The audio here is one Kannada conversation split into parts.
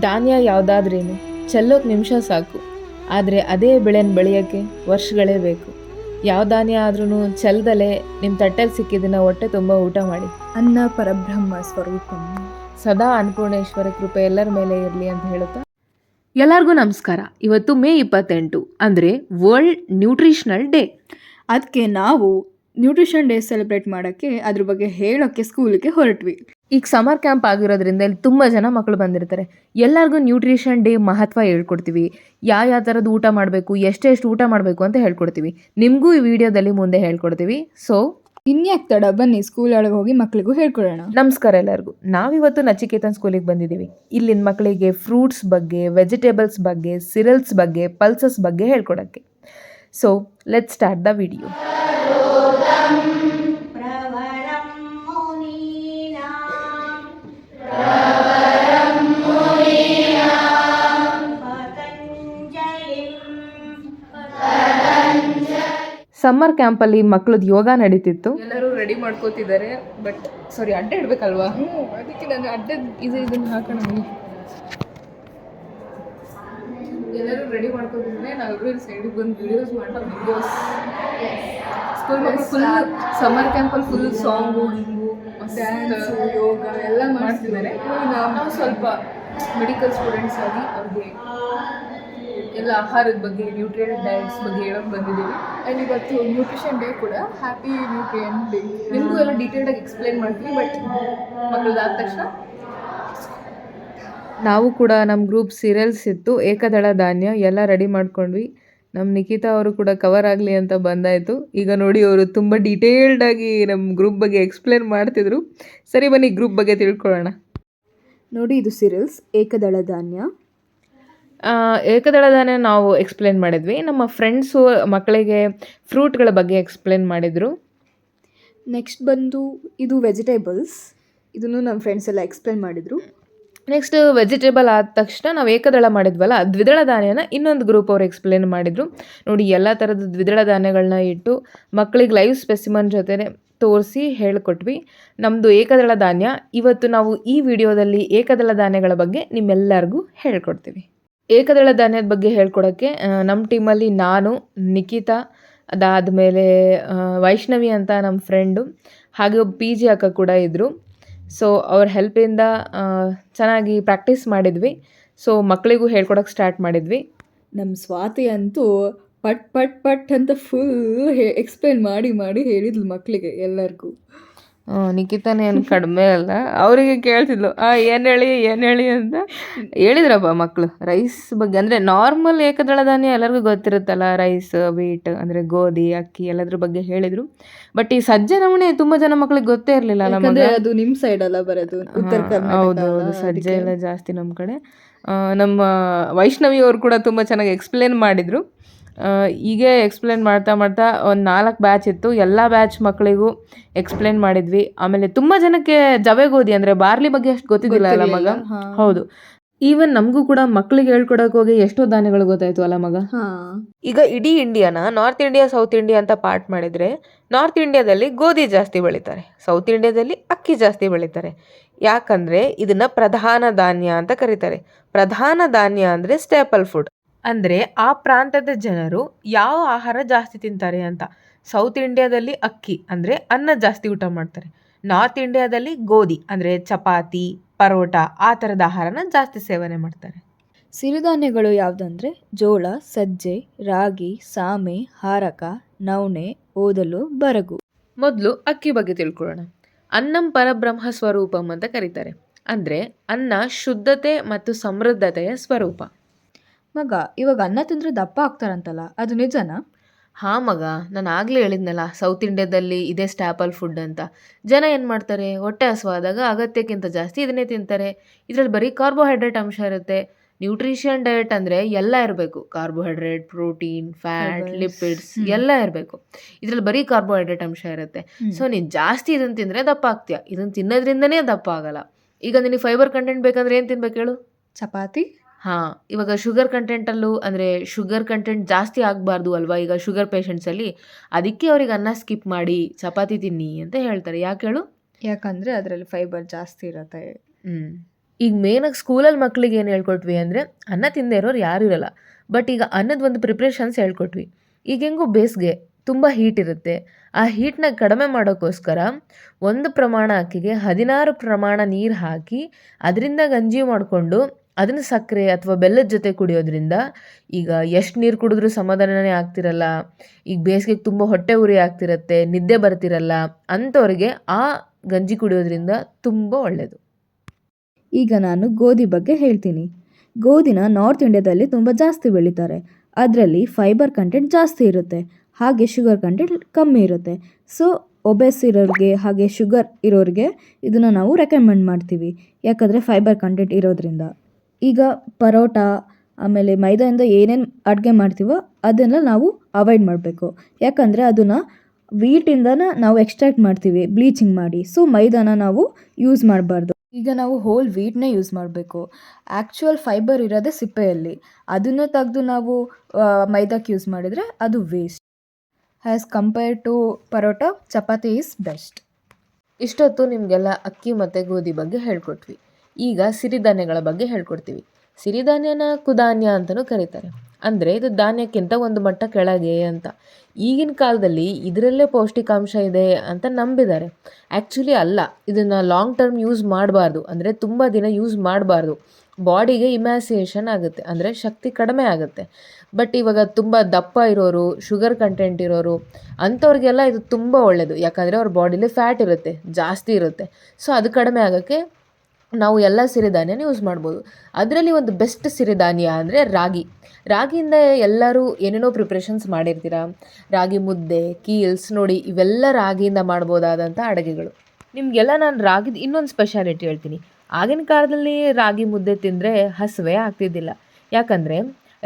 ಧಾನ್ಯ ಯಾವುದಾದ್ರೇನು ಚೆಲ್ಲೋಕೆ ನಿಮಿಷ ಸಾಕು, ಆದರೆ ಅದೇ ಬೆಳೆನ ಬೆಳೆಯೋಕ್ಕೆ ವರ್ಷಗಳೇ ಬೇಕು. ಯಾವ ಧಾನ್ಯ ಆದ್ರೂ ಚೆಲ್ದಲೆ ನಿಮ್ಮ ತಟ್ಟೆಲಿ ಸಿಕ್ಕಿದ್ದನ್ನ ಹೊಟ್ಟೆ ತುಂಬ ಊಟ ಮಾಡಿ. ಅನ್ನ ಪರಬ್ರಹ್ಮ ಸ್ವರೂಪಂ. ಸದಾ ಅನ್ನಪೂರ್ಣೇಶ್ವರ ಕೃಪೆ ಎಲ್ಲರ ಮೇಲೆ ಇರಲಿ ಅಂತ ಹೇಳುತ್ತಾ ಎಲ್ಲರಿಗೂ ನಮಸ್ಕಾರ. ಇವತ್ತು ಮೇ 28 ಅಂದರೆ ವರ್ಲ್ಡ್ ನ್ಯೂಟ್ರಿಷನಲ್ ಡೇ. ಅದಕ್ಕೆ ನಾವು ನ್ಯೂಟ್ರಿಷನ್ ಡೇ ಸೆಲೆಬ್ರೇಟ್ ಮಾಡೋಕ್ಕೆ ಅದ್ರ ಬಗ್ಗೆ ಹೇಳೋಕ್ಕೆ ಸ್ಕೂಲಿಗೆ ಹೊರಟ್ವಿ. ಈಗ ಸಮರ್ ಕ್ಯಾಂಪ್ ಆಗಿರೋದ್ರಿಂದ ಇಲ್ಲಿ ತುಂಬ ಜನ ಮಕ್ಕಳು ಬಂದಿರ್ತಾರೆ. ಎಲ್ಲರಿಗೂ ನ್ಯೂಟ್ರಿಷನ್ ಡೇ ಮಹತ್ವ ಹೇಳ್ಕೊಡ್ತೀವಿ. ಯಾವ ಥರದ್ದು ಊಟ ಮಾಡಬೇಕು, ಎಷ್ಟೆಷ್ಟು ಊಟ ಮಾಡಬೇಕು ಅಂತ ಹೇಳ್ಕೊಡ್ತೀವಿ. ನಿಮಗೂ ಈ ವಿಡಿಯೋದಲ್ಲಿ ಮುಂದೆ ಹೇಳ್ಕೊಡ್ತೀವಿ. ಸೊ ಇನ್ಯಾಕೆ ತಡ, ಬನ್ನಿ ಸ್ಕೂಲ್ ಒಳಗೆ ಹೋಗಿ ಮಕ್ಕಳಿಗೂ ಹೇಳ್ಕೊಡೋಣ. ನಮಸ್ಕಾರ ಎಲ್ಲರಿಗೂ. ನಾವಿವತ್ತು ನಚಿಕೇತನ್ ಸ್ಕೂಲಿಗೆ ಬಂದಿದ್ದೀವಿ. ಇಲ್ಲಿನ ಮಕ್ಕಳಿಗೆ ಫ್ರೂಟ್ಸ್ ಬಗ್ಗೆ, ವೆಜಿಟೇಬಲ್ಸ್ ಬಗ್ಗೆ, ಸಿರಲ್ಸ್ ಬಗ್ಗೆ, ಪಲ್ಸಸ್ ಬಗ್ಗೆ ಹೇಳ್ಕೊಡೋಕ್ಕೆ. So let's start the video. Summer ಕ್ಯಾಂಪಲ್ಲಿ ಮಕ್ಕಳದ್ದು ಯೋಗ ನಡೀತಿತ್ತು. ಎಲ್ಲರೂ ರೆಡಿ ಮಾಡ್ಕೋತಿದ್ದಾರೆ. ಬಟ್ ಸಾರಿ, ಅಡ್ಡ ಇಡ್ಬೇಕಲ್ವಾ, ಅದಕ್ಕೆ ನಾನು ಅಡ್ಡ ಇದನ್ನು ಹಾಕೋಣ. ಎಲ್ಲರೂ ರೆಡಿ ಮಾಡ್ಕೋತಿದ್ರೆ ನಾವಿಬ್ರು ಇಲ್ಲಿ ಸೈಡಿಗೆ ಬಂದು ವಿಡಿಯೋಸ್ ಸ್ಕೂಲ್ ಮಕ್ಕಳು ಫುಲ್ ಸಮ್ಮರ್ ಕ್ಯಾಂಪಲ್ಲಿ ಫುಲ್ ಸಾಂಗು, ಹಿಂಗು, ಡ್ಯಾನ್ಸ್, ಯೋಗ ಎಲ್ಲ ಮಾಡ್ತಿದ್ದಾರೆ. ನಾವು ಸ್ವಲ್ಪ ಮೆಡಿಕಲ್ ಸ್ಟೂಡೆಂಟ್ಸ್ ಆಗಿ ಅವ್ರಿಗೆ ಎಲ್ಲ ಆಹಾರದ ಬಗ್ಗೆ, ನ್ಯೂಟ್ರಿಯೆಂಟ್ ಡಯಟ್ಸ್ ಬಗ್ಗೆ ಹೇಳೋಕೆ ಬಂದಿದ್ದೀವಿ. ಆ್ಯಂಡ್ ಇವತ್ತು ನ್ಯೂಟ್ರಿಷನ್ ಡೇ ಕೂಡ. Happy nutrient day. ನಿಮಗೂ ಎಲ್ಲ ಡೀಟೇಲ್ಡಾಗಿ ಎಕ್ಸ್ಪ್ಲೇನ್ ಮಾಡ್ತೀವಿ. ಬಟ್ ಮಕ್ಕಳದಾದ ತಕ್ಷಣ ನಾವು ಕೂಡ ನಮ್ಮ ಗ್ರೂಪ್ ಸೀರಿಯಲ್ಸ್ ಇತ್ತು, ಏಕದಳ ಧಾನ್ಯ ಎಲ್ಲ ರೆಡಿ ಮಾಡ್ಕೊಂಡ್ವಿ. ನಮ್ಮ ನಿಖಿತಾ ಅವರು ಕೂಡ ಕವರ್ ಆಗಲಿ ಅಂತ ಬಂದಾಯಿತು. ಈಗ ನೋಡಿ, ಅವರು ತುಂಬ ಡೀಟೇಲ್ಡಾಗಿ ನಮ್ಮ ಗ್ರೂಪ್ ಬಗ್ಗೆ ಎಕ್ಸ್ಪ್ಲೇನ್ ಮಾಡ್ತಿದ್ರು. ಸರಿ, ಬನ್ನಿ ಗ್ರೂಪ್ ಬಗ್ಗೆ ತಿಳ್ಕೊಳ್ಳೋಣ. ನೋಡಿ, ಇದು ಸೀರಿಯಲ್ಸ್ ಏಕದಳ ಧಾನ್ಯ. ಏಕದಳ ಧಾನ್ಯ ನಾವು ಎಕ್ಸ್ಪ್ಲೇನ್ ಮಾಡಿದ್ವಿ. ನಮ್ಮ ಫ್ರೆಂಡ್ಸು ಮಕ್ಕಳಿಗೆ ಫ್ರೂಟ್ಗಳ ಬಗ್ಗೆ ಎಕ್ಸ್ಪ್ಲೇನ್ ಮಾಡಿದರು. ನೆಕ್ಸ್ಟ್ ಬಂದು ಇದು ವೆಜಿಟೇಬಲ್ಸ್. ಇದನ್ನು ನಮ್ಮ ಫ್ರೆಂಡ್ಸ್ ಎಲ್ಲ ಎಕ್ಸ್ಪ್ಲೇನ್ ಮಾಡಿದರು. ನೆಕ್ಸ್ಟ್ ವೆಜಿಟೇಬಲ್ ಆದ ತಕ್ಷಣ ನಾವು ಏಕದಳ ಮಾಡಿದ್ವಲ್ಲ, ದ್ವಿದಳ ಧಾನ್ಯನ ಇನ್ನೊಂದು ಗ್ರೂಪ್ ಅವ್ರು ಎಕ್ಸ್ಪ್ಲೇನ್ ಮಾಡಿದರು. ನೋಡಿ, ಎಲ್ಲ ಥರದ ದ್ವಿದಳ ಧಾನ್ಯಗಳನ್ನ ಇಟ್ಟು ಮಕ್ಕಳಿಗೆ ಲೈವ್ ಸ್ಪೆಸಿಮನ್ ಜೊತೆ ತೋರಿಸಿ ಹೇಳಿಕೊಟ್ವಿ. ನಮ್ಮದು ಏಕದಳ ಧಾನ್ಯ. ಇವತ್ತು ನಾವು ಈ ವಿಡಿಯೋದಲ್ಲಿ ಏಕದಳ ಧಾನ್ಯಗಳ ಬಗ್ಗೆ ನಿಮ್ಮೆಲ್ಲರಿಗೂ ಹೇಳ್ಕೊಡ್ತೀವಿ. ಏಕದಳ ಧಾನ್ಯದ ಬಗ್ಗೆ ಹೇಳ್ಕೊಡೋಕ್ಕೆ ನಮ್ಮ ಟೀಮಲ್ಲಿ ನಾನು, ನಿಖಿತಾ, ಅದಾದಮೇಲೆ ವೈಷ್ಣವಿ ಅಂತ ನಮ್ಮ ಫ್ರೆಂಡು, ಹಾಗೆ ಒಬ್ಬ PG ಅಕ್ಕ ಕೂಡ ಇದ್ದರು. ಸೊ ಅವ್ರ ಹೆಲ್ಪಿಂದ ಚೆನ್ನಾಗಿ ಪ್ರಾಕ್ಟೀಸ್ ಮಾಡಿದ್ವಿ. ಸೊ ಮಕ್ಕಳಿಗೂ ಹೇಳ್ಕೊಡೋಕೆ ಸ್ಟಾರ್ಟ್ ಮಾಡಿದ್ವಿ. ನಮ್ಮ ಸ್ವಾತಿ ಅಂತೂ ಪಟ್ ಪಟ್ ಪಟ್ ಅಂತ ಫುಲ್ ಎಕ್ಸ್ಪ್ಲೇನ್ ಮಾಡಿ ಮಾಡಿ ಹೇಳಿದ್ಲು ಮಕ್ಕಳಿಗೆ ಎಲ್ಲರಿಗೂ. ನಿಖಿತಾನೇ ಏನು ಕಡಿಮೆ ಅಲ್ಲ, ಅವರಿಗೆ ಕೇಳ್ತಿದ್ಲು ಏನು ಹೇಳಿ ಅಂತ ಹೇಳಿದ್ರಪ್ಪ ಮಕ್ಕಳು. ರೈಸ್ ಬಗ್ಗೆ ಅಂದರೆ ನಾರ್ಮಲ್ ಏಕದಳ ಧಾನ್ಯ ಎಲ್ಲರಿಗೂ ಗೊತ್ತಿರುತ್ತಲ್ಲ, ರೈಸ್, ವೀಟ್ ಅಂದರೆ ಗೋಧಿ, ಅಕ್ಕಿ ಎಲ್ಲದ್ರ ಬಗ್ಗೆ ಹೇಳಿದರು. ಬಟ್ ಈ ಸಜ್ಜೆ ನಮೂನೆ ತುಂಬ ಜನ ಮಕ್ಕಳಿಗೆ ಗೊತ್ತೇ ಇರಲಿಲ್ಲ. ನಮಗೆ ಅದು ನಿಮ್ಮ ಸೈಡ್ ಅಲ್ಲ ಬರೋದು, ಉತ್ತರ ಕರ್ನಾಟಕ. ಹೌದು, ಸಜ್ಜೆ ಎಲ್ಲ ಜಾಸ್ತಿ ನಮ್ಮ ಕಡೆ. ನಮ್ಮ ವೈಷ್ಣವಿ ಅವರು ಕೂಡ ತುಂಬ ಚೆನ್ನಾಗಿ ಎಕ್ಸ್ಪ್ಲೇನ್ ಮಾಡಿದರು. ಹೀಗೆ ಎಕ್ಸ್ಪ್ಲೇನ್ ಮಾಡ್ತಾ ಒಂದು 4 ಬ್ಯಾಚ್ ಇತ್ತು. ಎಲ್ಲ ಬ್ಯಾಚ್ ಮಕ್ಕಳಿಗೂ ಎಕ್ಸ್ಪ್ಲೇನ್ ಮಾಡಿದ್ವಿ. ಆಮೇಲೆ ತುಂಬ ಜನಕ್ಕೆ ಜವೆ ಗೋಧಿ ಅಂದರೆ ಬಾರ್ಲಿ ಬಗ್ಗೆ ಅಷ್ಟು ಗೊತ್ತಿದ್ದಿಲ್ಲ ಅಲ್ಲ ಮಗ. ಹೌದು, ಈವನ್ ನಮಗೂ ಕೂಡ ಮಕ್ಕಳಿಗೆ ಹೇಳ್ಕೊಡಕ್ಕೆ ಹೋಗಿ ಎಷ್ಟೋ ಧಾನ್ಯಗಳು ಗೊತ್ತಾಯ್ತು ಅಲ್ಲ ಮಗ. ಈಗ ಇಡೀ ಇಂಡಿಯಾನ ನಾರ್ತ್ ಇಂಡಿಯಾ, ಸೌತ್ ಇಂಡಿಯಾ ಅಂತ ಪಾರ್ಟ್ ಮಾಡಿದರೆ, ನಾರ್ತ್ ಇಂಡಿಯಾದಲ್ಲಿ ಗೋಧಿ ಜಾಸ್ತಿ ಬೆಳೀತಾರೆ, ಸೌತ್ ಇಂಡಿಯಾದಲ್ಲಿ ಅಕ್ಕಿ ಜಾಸ್ತಿ ಬೆಳೀತಾರೆ. ಯಾಕಂದರೆ ಇದನ್ನು ಪ್ರಧಾನ ಧಾನ್ಯ ಅಂತ ಕರೀತಾರೆ. ಪ್ರಧಾನ ಧಾನ್ಯ ಅಂದರೆ ಸ್ಟೇಪಲ್ ಫುಡ್, ಅಂದರೆ ಆ ಪ್ರಾಂತದ ಜನರು ಯಾವ ಆಹಾರ ಜಾಸ್ತಿ ತಿಂತಾರೆ ಅಂತ. ಸೌತ್ ಇಂಡಿಯಾದಲ್ಲಿ ಅಕ್ಕಿ ಅಂದರೆ ಅನ್ನ ಜಾಸ್ತಿ ಊಟ ಮಾಡ್ತಾರೆ. ನಾರ್ತ್ ಇಂಡಿಯಾದಲ್ಲಿ ಗೋಧಿ ಅಂದರೆ ಚಪಾತಿ, ಪರೋಟ ಆ ಥರದ ಆಹಾರನ ಜಾಸ್ತಿ ಸೇವನೆ ಮಾಡ್ತಾರೆ. ಸಿರಿಧಾನ್ಯಗಳು ಯಾವುದಂದ್ರೆ ಜೋಳ, ಸಜ್ಜೆ, ರಾಗಿ, ಸಾಮೆ, ಹಾರಕ, ನವಣೆ, ಓದಲು, ಬರಗು. ಮೊದಲು ಅಕ್ಕಿ ಬಗ್ಗೆ ತಿಳ್ಕೊಳ್ಳೋಣ. ಅನ್ನಂ ಪರಬ್ರಹ್ಮ ಸ್ವರೂಪಂ ಅಂತ ಕರೀತಾರೆ. ಅಂದರೆ ಅನ್ನ ಶುದ್ಧತೆ ಮತ್ತು ಸಮೃದ್ಧತೆಯ ಸ್ವರೂಪ. ಮಗ, ಇವಾಗ ಅನ್ನ ತಿಂದ್ರೆ ದಪ್ಪ ಆಗ್ತಾರಂತಲ್ಲ, ಅದು ನಿಜನಾ? ಹಾಂ ಮಗ, ನಾನು ಆಗಲೇ ಹೇಳಿದ್ನಲ್ಲ, ಸೌತ್ ಇಂಡಿಯಾದಲ್ಲಿ ಇದೇ ಸ್ಟ್ಯಾಪಲ್ ಫುಡ್ ಅಂತ. ಜನ ಏನು ಮಾಡ್ತಾರೆ, ಹೊಟ್ಟೆ ಹಸುವಾದಾಗ ಅಗತ್ಯಕ್ಕಿಂತ ಜಾಸ್ತಿ ಇದನ್ನೇ ತಿಂತಾರೆ. ಇದರಲ್ಲಿ ಬರೀ ಕಾರ್ಬೋಹೈಡ್ರೇಟ್ ಅಂಶ ಇರುತ್ತೆ. ನ್ಯೂಟ್ರಿಷನ್ ಡಯಟ್ ಅಂದರೆ ಎಲ್ಲ ಇರಬೇಕು. ಕಾರ್ಬೋಹೈಡ್ರೇಟ್, ಪ್ರೋಟೀನ್, ಫ್ಯಾಟ್, ಲಿಪಿಡ್ಸ್ ಎಲ್ಲ ಇರಬೇಕು. ಇದರಲ್ಲಿ ಬರೀ ಕಾರ್ಬೋಹೈಡ್ರೇಟ್ ಅಂಶ ಇರುತ್ತೆ. ಸೊ ನೀನು ಜಾಸ್ತಿ ಇದನ್ನು ತಿಂದರೆ ದಪ್ಪ ಆಗ್ತೀಯ. ಇದನ್ನು ತಿನ್ನೋದ್ರಿಂದನೇ ದಪ್ಪ ಆಗಲ್ಲ. ಈಗ ನಿನಗೆ ಫೈಬರ್ ಕಂಟೆಂಟ್ ಬೇಕಂದ್ರೆ ಏನು ತಿನ್ಬೇಕು ಹೇಳು? ಚಪಾತಿ. ಹಾಂ, ಇವಾಗ ಶುಗರ್ ಕಂಟೆಂಟಲ್ಲೂ ಅಂದರೆ ಶುಗರ್ ಕಂಟೆಂಟ್ ಜಾಸ್ತಿ ಆಗಬಾರ್ದು ಅಲ್ವಾ ಈಗ ಶುಗರ್ ಪೇಷಂಟ್ಸಲ್ಲಿ. ಅದಕ್ಕೆ ಅವ್ರಿಗೆ ಅನ್ನ ಸ್ಕಿಪ್ ಮಾಡಿ ಚಪಾತಿ ತಿನ್ನಿ ಅಂತ ಹೇಳ್ತಾರೆ. ಯಾಕೆ ಹೇಳು? ಯಾಕಂದರೆ ಅದರಲ್ಲಿ ಫೈಬರ್ ಜಾಸ್ತಿ ಇರುತ್ತೆ. ಈಗ ಮೇನಾಗಿ ಸ್ಕೂಲಲ್ಲಿ ಮಕ್ಕಳಿಗೆ ಏನು ಹೇಳ್ಕೊಟ್ವಿ ಅಂದರೆ ಅನ್ನ ತಿಂದೇ ಇರೋರು ಯಾರೂ ಇರಲ್ಲ. ಬಟ್ ಈಗ ಅನ್ನದ ಒಂದು ಪ್ರಿಪ್ರೇಷನ್ಸ್ ಹೇಳ್ಕೊಟ್ವಿ. ಈಗ ಹೆಂಗೋ ಬೇಸಿಗೆ ತುಂಬ ಹೀಟ್ ಇರುತ್ತೆ. ಆ ಹೀಟ್ನ ಕಡಿಮೆ ಮಾಡೋಕ್ಕೋಸ್ಕರ ಒಂದು ಪ್ರಮಾಣ ಅಕ್ಕಿಗೆ 16 ಪ್ರಮಾಣ ನೀರು ಹಾಕಿ ಅದರಿಂದ ಗಂಜಿ ಮಾಡಿಕೊಂಡು ಅದನ್ನು ಸಕ್ಕರೆ ಅಥವಾ ಬೆಲ್ಲದ ಜೊತೆ ಕುಡಿಯೋದ್ರಿಂದ ಈಗ ಎಷ್ಟು ನೀರು ಕುಡಿದ್ರೂ ಸಮಾಧಾನನೇ ಆಗ್ತಿರಲ್ಲ, ಈಗ ಬೇಸಿಗೆಗೆ ತುಂಬ ಹೊಟ್ಟೆ ಉರಿ ಆಗ್ತಿರತ್ತೆ, ನಿದ್ದೆ ಬರ್ತಿರಲ್ಲ ಅಂಥವ್ರಿಗೆ ಆ ಗಂಜಿ ಕುಡಿಯೋದ್ರಿಂದ ತುಂಬ ಒಳ್ಳೆಯದು. ಈಗ ನಾನು ಗೋಧಿ ಬಗ್ಗೆ ಹೇಳ್ತೀನಿ. ಗೋಧಿನ ನಾರ್ತ್ ಇಂಡಿಯಾದಲ್ಲಿ ತುಂಬ ಜಾಸ್ತಿ ಬೆಳೀತಾರೆ. ಅದರಲ್ಲಿ ಫೈಬರ್ ಕಂಟೆಂಟ್ ಜಾಸ್ತಿ ಇರುತ್ತೆ, ಹಾಗೆ ಶುಗರ್ ಕಂಟೆಂಟ್ ಕಮ್ಮಿ ಇರುತ್ತೆ. ಸೊ ಒಬೆಸ್ ಇರೋರಿಗೆ ಹಾಗೆ ಶುಗರ್ ಇರೋರಿಗೆ ಇದನ್ನು ನಾವು ರೆಕಮೆಂಡ್ ಮಾಡ್ತೀವಿ, ಯಾಕಂದರೆ ಫೈಬರ್ ಕಂಟೆಂಟ್ ಇರೋದ್ರಿಂದ. ಈಗ ಪರೋಟ ಆಮೇಲೆ ಮೈದಾಯಿಂದ ಏನೇನು ಅಡುಗೆ ಮಾಡ್ತೀವೋ ಅದನ್ನು ನಾವು ಅವಾಯ್ಡ್ ಮಾಡಬೇಕು, ಯಾಕಂದರೆ ಅದನ್ನು ವೀಟಿಂದನೇ ನಾವು ಎಕ್ಸ್ಟ್ರಾಕ್ಟ್ ಮಾಡ್ತೀವಿ ಬ್ಲೀಚಿಂಗ್ ಮಾಡಿ. ಸೊ ಮೈದಾನ ನಾವು ಯೂಸ್ ಮಾಡಬಾರ್ದು. ಈಗ ನಾವು ಹೋಲ್ ವೀಟ್ನೇ ಯೂಸ್ ಮಾಡಬೇಕು. ಆ್ಯಕ್ಚುಯಲ್ ಫೈಬರ್ ಇರೋದೇ ಸಿಪ್ಪೆಯಲ್ಲಿ, ಅದನ್ನು ತೆಗೆದು ನಾವು ಮೈದಾಕ್ಕೆ ಯೂಸ್ ಮಾಡಿದರೆ ಅದು waste. As compared to parotta, chapati is best. ಇಷ್ಟೊತ್ತು ನಿಮಗೆಲ್ಲ ಅಕ್ಕಿ ಮತ್ತು ಗೋಧಿ ಬಗ್ಗೆ ಹೇಳ್ಕೊಟ್ವಿ. ಈಗ ಸಿರಿಧಾನ್ಯಗಳ ಬಗ್ಗೆ ಹೇಳ್ಕೊಡ್ತೀವಿ. ಸಿರಿಧಾನ್ಯನ ಕುಧಾನ್ಯ ಅಂತಲೂ ಕರೀತಾರೆ. ಅಂದರೆ ಇದು ಧಾನ್ಯಕ್ಕಿಂತ ಒಂದು ಮಟ್ಟ ಕೆಳಗೆ ಅಂತ. ಈಗಿನ ಕಾಲದಲ್ಲಿ ಇದರಲ್ಲೇ ಪೌಷ್ಟಿಕಾಂಶ ಇದೆ ಅಂತ ನಂಬಿದ್ದಾರೆ. ಆ್ಯಕ್ಚುಲಿ ಅಲ್ಲ, ಇದನ್ನು ಲಾಂಗ್ ಟರ್ಮ್ ಯೂಸ್ ಮಾಡಬಾರ್ದು, ಅಂದರೆ ತುಂಬ ದಿನ ಯೂಸ್ ಮಾಡಬಾರ್ದು. ಬಾಡಿಗೆ ಇಮ್ಯಾಸಿಯೇಷನ್ ಆಗುತ್ತೆ, ಅಂದರೆ ಶಕ್ತಿ ಕಡಿಮೆ ಆಗುತ್ತೆ. ಬಟ್ ಇವಾಗ ತುಂಬ ದಪ್ಪ ಇರೋರು, ಶುಗರ್ ಕಂಟೆಂಟ್ ಇರೋರು ಅಂಥವ್ರಿಗೆಲ್ಲ ಇದು ತುಂಬ ಒಳ್ಳೆಯದು, ಯಾಕಂದರೆ ಅವ್ರ ಬಾಡಿಲಿ ಫ್ಯಾಟ್ ಇರುತ್ತೆ, ಜಾಸ್ತಿ ಇರುತ್ತೆ. ಸೊ ಅದು ಕಡಿಮೆ ಆಗೋಕ್ಕೆ ನಾವು ಎಲ್ಲ ಸಿರಿಧಾನ್ಯನ ಯೂಸ್ ಮಾಡ್ಬೋದು. ಅದರಲ್ಲಿ ಒಂದು ಬೆಸ್ಟ್ ಸಿರಿಧಾನ್ಯ ಅಂದರೆ ರಾಗಿ. ರಾಗಿಯಿಂದ ಎಲ್ಲರೂ ಏನೇನೋ ಪ್ರಿಪ್ರೇಷನ್ಸ್ ಮಾಡಿರ್ತೀರ. ರಾಗಿ ಮುದ್ದೆ, ಕೀಲ್ಸ್, ನೋಡಿ ಇವೆಲ್ಲ ರಾಗಿಯಿಂದ ಮಾಡ್ಬೋದಾದಂಥ ಅಡುಗೆಗಳು. ನಿಮಗೆಲ್ಲ ನಾನು ರಾಗಿದ ಇನ್ನೊಂದು ಸ್ಪೆಷಾಲಿಟಿ ಹೇಳ್ತೀನಿ. ಆಗಿನ ಕಾಲದಲ್ಲಿ ರಾಗಿ ಮುದ್ದೆ ತಿಂದರೆ ಹಸಿವೆ ಆಗ್ತಿದ್ದಿಲ್ಲ, ಯಾಕಂದರೆ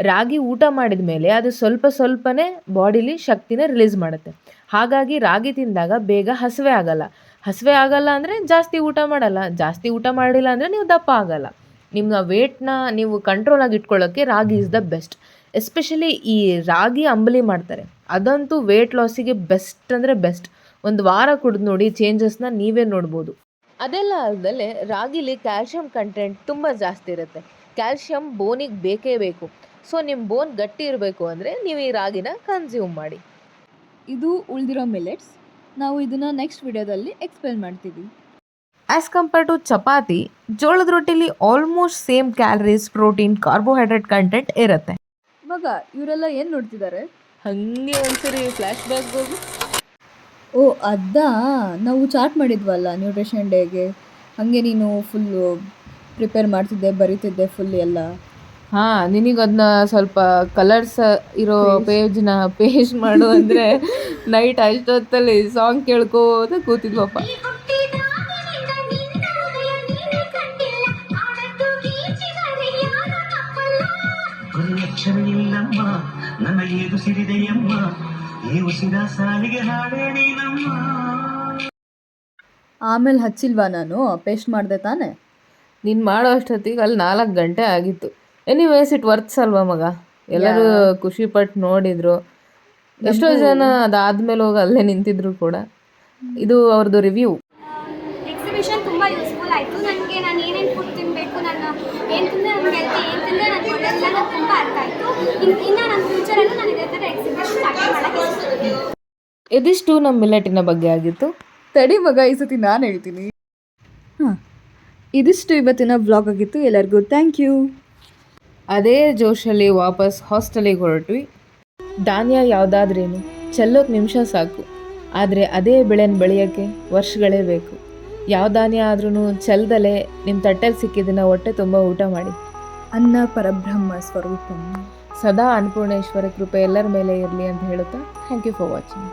ರಾಗಿ ಊಟ ಮಾಡಿದ ಮೇಲೆ ಅದು ಸ್ವಲ್ಪನೇ ಬಾಡಿಲಿ ಶಕ್ತಿನ ರಿಲೀಸ್ ಮಾಡುತ್ತೆ. ಹಾಗಾಗಿ ರಾಗಿ ತಿಂದಾಗ ಬೇಗ ಹಸಿವೆ ಆಗಲ್ಲ ಅಂದರೆ ಜಾಸ್ತಿ ಊಟ ಮಾಡಲ್ಲ, ಜಾಸ್ತಿ ಊಟ ಮಾಡಿಲ್ಲ ಅಂದರೆ ನೀವು ದಪ್ಪ ಆಗಲ್ಲ. ನಿಮ್ಮ ವೇಟ್ನ ನೀವು ಕಂಟ್ರೋಲಾಗಿ ಇಟ್ಕೊಳ್ಳೋಕ್ಕೆ ರಾಗಿ ಇಸ್ ದ ಬೆಸ್ಟ್. ಎಸ್ಪೆಷಲಿ ಈ ರಾಗಿ ಅಂಬಲಿ ಮಾಡ್ತಾರೆ, ಅದಂತೂ ವೇಟ್ ಲಾಸಿಗೆ ಬೆಸ್ಟ್ ಅಂದರೆ ಬೆಸ್ಟ್. ಒಂದು ವಾರ ಕುಡಿದು ನೋಡಿ, ಚೇಂಜಸ್ನ ನೀವೇ ನೋಡ್ಬೋದು. ಅದೆಲ್ಲ ಅಲ್ಲದೆ ರಾಗಿಲಿ ಕ್ಯಾಲ್ಶಿಯಂ ಕಂಟೆಂಟ್ ತುಂಬ ಜಾಸ್ತಿ ಇರುತ್ತೆ. ಕ್ಯಾಲ್ಶಿಯಂ ಬೋನಿಗೆ ಬೇಕೇ ಬೇಕು. ಸೊ ನಿಮ್ಮ ಬೋನ್ ಗಟ್ಟಿ ಇರಬೇಕು ಅಂದರೆ ನೀವು ಈ ರಾಗಿನ ಕನ್ಸ್ಯೂಮ್ ಮಾಡಿ. ಇದು ಉಳಿದಿರೋ ಮಿಲೆಟ್ಸ್. ನಾವು ಇದನ್ನು ನೆಕ್ಸ್ಟ್ ವಿಡಿಯೋದಲ್ಲಿ ಎಕ್ಸ್ಪ್ಲೇನ್ ಮಾಡ್ತೀವಿ. ಆ್ಯಸ್ ಕಂಪೇರ್ ಟು ಚಪಾತಿ, ಜೋಳದ ರೊಟ್ಟಿಲಿ almost same calories, protein, carbohydrate content ಇರುತ್ತೆ. ಮಗ, ಇವರೆಲ್ಲ ಏನು ನೋಡ್ತಿದ್ದಾರೆ? ಹಾಗೆ ಒಂದ್ಸರಿ ಫ್ಲ್ಯಾಶ್ ಬ್ಯಾಕ್ ಹೋಗಿ. ಓ ಅದಾ, ನಾವು ಚಾಟ್ ಮಾಡಿದ್ವಲ್ಲ ನ್ಯೂಟ್ರಿಷನ್ ಡೇಗೆ, ಹಾಗೆ ನೀನು ಫುಲ್ಲು ಪ್ರಿಪೇರ್ ಮಾಡ್ತಿದ್ದೆ, ಬರೀತಿದ್ದೆ ಫುಲ್ ಎಲ್ಲ. ಹಾಂ, ನಿನಗೆ ಅದನ್ನ ಸ್ವಲ್ಪ ಕಲರ್ಸ್ ಇರೋ ಪೇಜ್ನ ಪೇಸ್ಟ್ ಮಾಡು ಅಂದರೆ ನೈಟ್ ಅಷ್ಟೊತ್ತಲ್ಲಿ ಸಾಂಗ್ ಕೇಳ್ಕೋತ ಕೂತಿದ್ವಪ್ಪ. ಆಮೇಲೆ ಹಚ್ಚಿಲ್ವಾ ನಾನು? ಪೇಸ್ಟ್ ಮಾಡಿದೆ ತಾನೆ? ನೀನು ಮಾಡೋ ಅಷ್ಟೊತ್ತಿಗೆ ಅಲ್ಲಿ 4 ಗಂಟೆ ಆಗಿತ್ತು. ಎನಿವೇಸ್ ಇಟ್ ವರ್ತ್ಸ್ ಅಲ್ವಾ ಮಗ? ಎಲ್ಲರೂ ಖುಷಿ ಪಟ್ಟು ನೋಡಿದ್ರು. ಎಷ್ಟೋ ಜನ ಅದಾದ್ಮೇಲೆ ಹೋಗಿ ಅಲ್ಲೇ ನಿಂತಿದ್ರು ಕೂಡ. ಇದು ಅವ್ರದ್ದು ರಿವ್ಯೂ. ಎಕ್ಸಿಬಿಷನ್ ತುಂಬ ಯೂಸ್ಫುಲ್ ಆಯಿತು ನನಗೆ. ನಾನು ಏನೇನು ಫುಡ್ ತಿನ್ನಬೇಕು, ನಾನು ಏನು ತಿಂದರೆ ನನಗೆ ಹೆಲ್ತಿ, ಏನು ತಿಂದರೆ ನನಗೆ ಒಳ್ಳೆಯದಿಲ್ಲ, ನನಗೆ ತುಂಬ ಅರ್ಥ ಆಯಿತು. ಇನ್ನು ನನ್ನ ಫ್ಯೂಚರಲ್ಲೂ ನಾನು ಇದೇ ಥರ ಎಕ್ಸಿಬಿಷನ್ ಅಟೆಂಡ್ ಮಾಡೋಕ್ಕೆ. ಇದಿಷ್ಟು ನಮ್ಮ ಮಿಲೆಟಿನ ಬಗ್ಗೆ ಆಗಿತ್ತು. ತಡಿ ಮಗ, ಈ ಸತಿ ನಾನು ಹೇಳ್ತೀನಿ. ಹಾಂ, ಇದಿಷ್ಟು ಇವತ್ತಿನ ವ್ಲಾಗ್ ಆಗಿತ್ತು. ಎಲ್ಲರಿಗೂ ಥ್ಯಾಂಕ್ ಯು. ಅದೇ ಜೋಶಲ್ಲಿ ವಾಪಸ್ ಹಾಸ್ಟೆಲಿಗೆ ಹೊರಟ್ವಿ. ಧಾನ್ಯ ಯಾವುದಾದ್ರೇನು ಚೆಲ್ಲೋಕೆ ನಿಮಿಷ ಸಾಕು, ಆದರೆ ಅದೇ ಬೆಳೆನ ಬೆಳೆಯೋಕ್ಕೆ ವರ್ಷಗಳೇ ಬೇಕು. ಯಾವ ಧಾನ್ಯ ಆದ್ರೂ ಚೆಲ್ದಲೇ ನಿಮ್ಮ ತಟ್ಟೆಲಿ ಸಿಕ್ಕಿದ್ದನ್ನು ಹೊಟ್ಟೆ ತುಂಬ ಊಟ ಮಾಡಿ. ಅನ್ನ ಪರಬ್ರಹ್ಮ ಸ್ವರೂಪಂ. ಸದಾ ಅನ್ನಪೂರ್ಣೇಶ್ವರ ಕೃಪೆ ಎಲ್ಲರ ಮೇಲೆ ಇರಲಿ ಅಂತ ಹೇಳುತ್ತಾ ಥ್ಯಾಂಕ್ ಯು ಫಾರ್ ವಾಚಿಂಗ್.